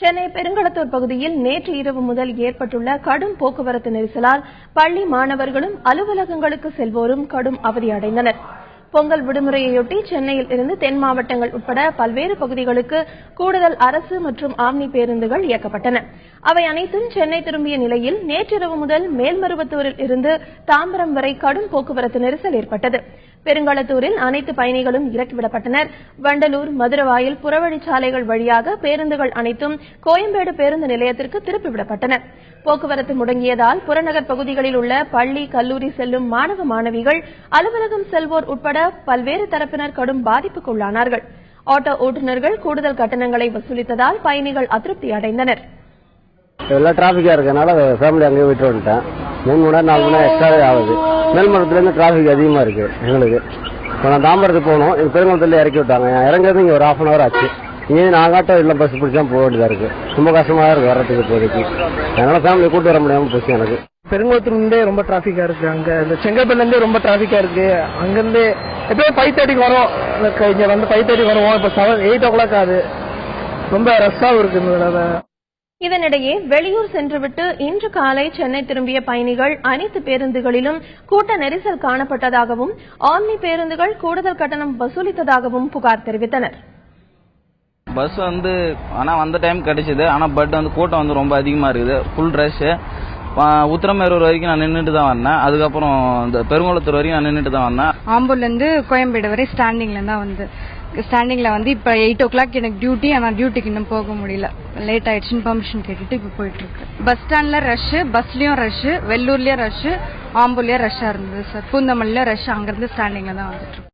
சென்னை பெருங்களத்தூர் பகுதியில் நேற்று இரவு முதல் ஏற்பட்டுள்ள கடும் போக்குவரத்து நெரிசலால் பள்ளி மாணவர்களும் அலுவலகங்களுக்கு செல்வோரும் கடும் அவதியடைந்தனர். பொங்கல் விடுமுறையொட்டி சென்னையில் இருந்து தென் மாவட்டங்கள் உட்பட பல்வேறு பகுதிகளுக்கு கூடுதல் அரசு மற்றும் ஆம்னி பேருந்துகள் இயக்கப்பட்டன. அவை அனைத்தும் சென்னை திரும்பிய நிலையில் நேற்றிரவு முதல் மேல்மருவத்தூரில் இருந்து தாம்பரம் வரை கடும் போக்குவரத்து நெரிசல் ஏற்பட்டது. பெருங்களத்தூரில் அனைத்து பயணிகளும் இறக்கிவிடப்பட்டனர். வண்டலூர், மதுரவாயில் புறவழிச்சாலைகள் வழியாக பேருந்துகள் அனைத்தும் கோயம்பேடு பேருந்து நிலையத்திற்கு திருப்பிவிடப்பட்டன. போக்குவரத்து முடங்கியதால் புறநகர் பகுதிகளில் உள்ள பள்ளி, கல்லூரி செல்லும் மாணவ மாணவிகள், அலுவலகம் செல்வோர் உட்பட பல்வேறு தரப்பினர் கடும் பாதிப்புக்குள்ளானார்கள். ஆட்டோ ஓட்டுநர்கள் கூடுதல் கட்டணங்களை வசூலித்ததால் பயணிகள் அதிருப்தி அடைந்தனர். எல்லாம் டிராபிக்கா இருக்கனால ஃபேமிலி அங்கேயே விட்டு வந்துட்டேன். 3 மணி நேரம் 4 மணி நேரம் எக்ஸ்ட்ராவே ஆகுது. மேல்மருவத்துலேருந்து டிராபிக் அதிகமாக இருக்கு எங்களுக்கு. இப்போ நான் தாம்பரத்துக்கு போகணும், எங்கள் பெருங்குளத்துல இறக்கி விட்டாங்க. இறங்குறது இங்கே ஒரு 1/2 அன் ஹவர் ஆச்சு. இங்கே நாங்காட்டம் இல்லை, பஸ் பிடிச்சா போக வேண்டியதாக இருக்கு. ரொம்ப கஷ்டமாக இருக்கு வர்றதுக்கு இப்போதைக்கு. அதனால ஃபேமிலியை கூட்டு வர முடியாமல் போச்சு எனக்கு. பெருங்குளத்தூர்லேருந்தே ரொம்ப டிராஃபிக்கா இருக்கு. அங்கே இந்த செங்கல்பட்டுலேருந்தே ரொம்ப டிராஃபிக்கா இருக்கு. அங்கேருந்து எப்பயும் 5:30 வரும், இங்கே வந்து 5:30 வருவோம். இப்போ 8 o'clock ஆகுது. ரொம்ப ரஷ்ஷாகவும் இருக்கு. இதனிடையே வெளியூர் சென்றுவிட்டு இன்று காலை சென்னை திரும்பிய பயணிகள் அனைத்து பேருந்துகளிலும் கூட்ட நெரிசல் காணப்பட்டதாகவும் ஆம்னி பேருந்துகள் கூடுதல் கட்டணம் வசூலித்ததாகவும் புகார் தெரிவித்தனர். பஸ் ஆனா வந்த டைம் கிடைச்சது. ஆனா கூட்டம் ரொம்ப அதிகமா இருக்குது. Full rush. உத்திரமேரூர் வரைக்கும் நான் நின்றுட்டு தான் வந்தேன். அதுக்கப்புறம் இந்த பெருங்குளத்தூர் வரைக்கும் நான் நின்றுட்டு தான் வந்தேன். ஆம்பூர்ல இருந்து கோயம்பேடு வரை ஸ்டாண்டிங்ல இப்ப 8 o'clock எனக்கு டியூட்டி. ஆனா டியூட்டிக்கு இன்னும் போக முடியல, லேட் ஆயிடுச்சுன்னு பெர்மிஷன் கேட்டுட்டு இப்ப போயிட்டு இருக்கு. பஸ் ஸ்டாண்ட்ல ரஷ், பஸ்லயும் ரஷ், வெள்ளூர்லயும் ரஷ், ஆம்பூர்லயும் ரஷ்ஷா இருந்தது சார். பூந்தமல்லில ரஷ். அங்கிருந்து ஸ்டாண்டிங்ல தான் வந்துட்டு